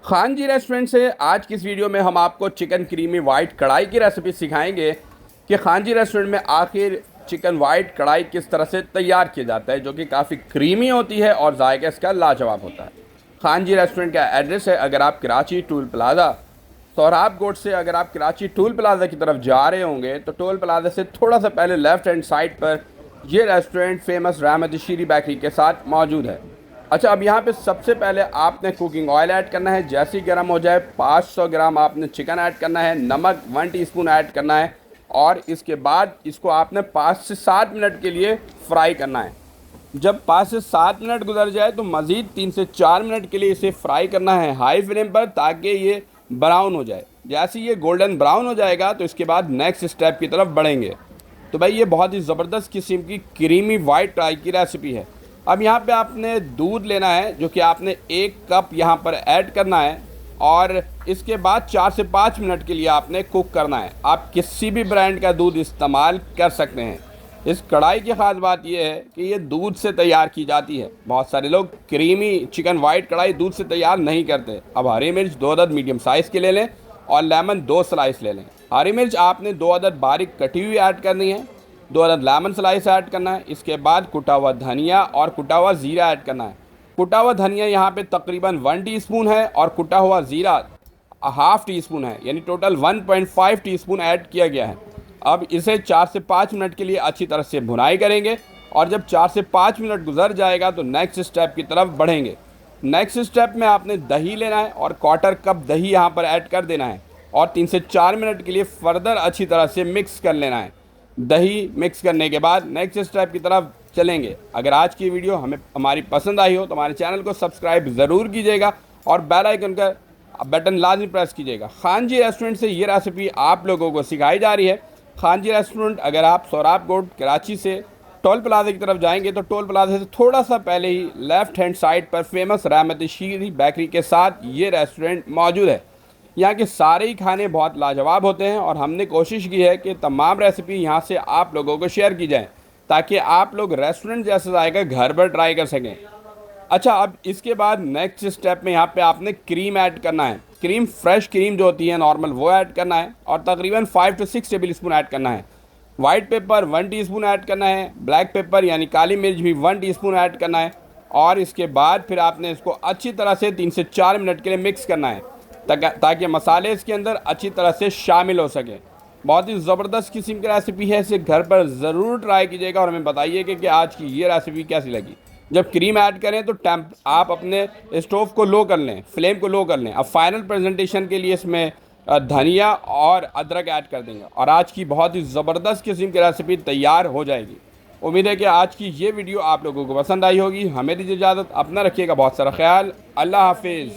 खान जी restaurant से आज की इस वीडियो में हम आपको चिकन क्रीमी वाइट कढ़ाई की रेसिपी सिखाएंगे कि खान जी रेस्टोरेंट में आखिर चिकन वाइट कढ़ाई किस तरह से तैयार किया जाता है, जो कि काफ़ी क्रीमी होती है और जायका इसका लाजवाब होता है। खान जी रेस्टोरेंट का एड्रेस है, अगर आप कराची टूल प्लाज़ा सोहराब गोट से अगर आप कराची टोल प्लाज़ा की तरफ जा रहे होंगे तो टोल प्लाज़ा से थोड़ा सा पहले लेफ़्ट हैंड साइड पर ये रेस्टोरेंट फेमस रहमत शीरी बेकरी के साथ मौजूद है। अच्छा, अब यहाँ पे सबसे पहले आपने कुकिंग ऑयल ऐड करना है। जैसे ही गर्म हो जाए 500 ग्राम आपने चिकन ऐड करना है, नमक 1 टीस्पून ऐड करना है और इसके बाद इसको आपने 5 से 7 मिनट के लिए फ्राई करना है। जब 5 से 7 मिनट गुजर जाए तो मज़ीद 3 से 4 मिनट के लिए इसे फ्राई करना है हाई फ्लेम पर, ताकि ये ब्राउन हो जाए। जैसे ये गोल्डन ब्राउन हो जाएगा तो इसके बाद नेक्स्ट स्टेप की तरफ बढ़ेंगे। तो भाई ये बहुत ही ज़बरदस्त किस्म की क्रीमी वाइट कढ़ाई की रेसिपी है। अब यहाँ पे आपने दूध लेना है, जो कि आपने 1 कप यहाँ पर ऐड करना है और इसके बाद 4 से 5 मिनट के लिए आपने कुक करना है। आप किसी भी ब्रांड का दूध इस्तेमाल कर सकते हैं। इस कढ़ाई की ख़ास बात यह है कि ये दूध से तैयार की जाती है। बहुत सारे लोग क्रीमी चिकन वाइट कढ़ाई दूध से तैयार नहीं करते। अब हरी मिर्च 2 अदद मीडियम साइज़ के ले लें और लेमन 2 स्लाइस ले लें। हरी मिर्च आपने 2 अदद बारीक कटी हुई ऐड करनी है, 2 अदद लेमन स्लाइस ऐड करना है। इसके बाद कुटा हुआ धनिया और कुटा हुआ ज़ीरा ऐड करना है। कुटा हुआ धनिया यहाँ पे तकरीबन 1 टीस्पून है और कुटा हुआ ज़ीरा हाफ़ टी स्पून है, यानी टोटल 1.5 टीस्पून ऐड किया गया है। अब इसे 4 से 5 मिनट के लिए अच्छी तरह से भुनाई करेंगे और जब 4 से 5 मिनट गुजर जाएगा तो नेक्स्ट स्टेप की तरफ बढ़ेंगे। नेक्स्ट स्टेप में आपने दही लेना है और 1/4 कप दही यहाँ पर ऐड कर देना है और 3 से 4 मिनट के लिए फर्दर अच्छी तरह से मिक्स कर लेना है। दही मिक्स करने के बाद नेक्स्ट स्टेप की तरफ चलेंगे। अगर आज की वीडियो हमारी पसंद आई हो तो हमारे चैनल को सब्सक्राइब ज़रूर कीजिएगा और बेल आइकन का बटन लाजमी प्रेस कीजिएगा। खान जी रेस्टोरेंट से ये रेसिपी आप लोगों को सिखाई जा रही है। खान जी रेस्टोरेंट अगर आप सोहराब गोट कराची से टोल प्लाजा की तरफ जाएंगे तो टोल प्लाजा से थोड़ा सा पहले ही लेफ़्ट हैंड साइड पर फेमस रहमत शीरी बेकरी के साथ ये रेस्टोरेंट मौजूद है। यहाँ के सारे ही खाने बहुत लाजवाब होते हैं और हमने कोशिश की है कि तमाम रेसिपी यहाँ से आप लोगों को शेयर की जाए, ताकि आप लोग रेस्टोरेंट जैसा जाएगा घर पर ट्राई कर सकें। अच्छा, अब इसके बाद नेक्स्ट स्टेप में यहाँ पे आपने क्रीम ऐड करना है। क्रीम फ्रेश क्रीम जो होती है नॉर्मल, वो ऐड करना है और तकरीबन 5 से 6 टेबल स्पून ऐड करना है। वाइट पेपर 1 टीस्पून ऐड करना है। ब्लैक पेपर यानी काली मिर्च भी 1 टीस्पून ऐड करना है और इसके बाद फिर आपने इसको अच्छी तरह से 3 से 4 मिनट के लिए मिक्स करना है, ताकि मसाले इसके अंदर अच्छी तरह से शामिल हो सकें। बहुत ही ज़बरदस्त किस्म की रेसिपी है, इसे घर पर ज़रूर ट्राई कीजिएगा और हमें बताइए कि आज की ये रेसिपी कैसी लगी। जब क्रीम ऐड करें तो आप अपने स्टोव को लो कर लें, फ्लेम को लो कर लें। अब फाइनल प्रेजेंटेशन के लिए इसमें धनिया और अदरक ऐड कर देंगे और आज की बहुत ही ज़बरदस्त किस्म की रेसिपी तैयार हो जाएगी। उम्मीद है कि आज की ये वीडियो आप लोगों को पसंद आई होगी। हमें दीजिए इजाज़त, अपना रखिएगा बहुत सारा ख्याल। अल्लाह हाफिज़।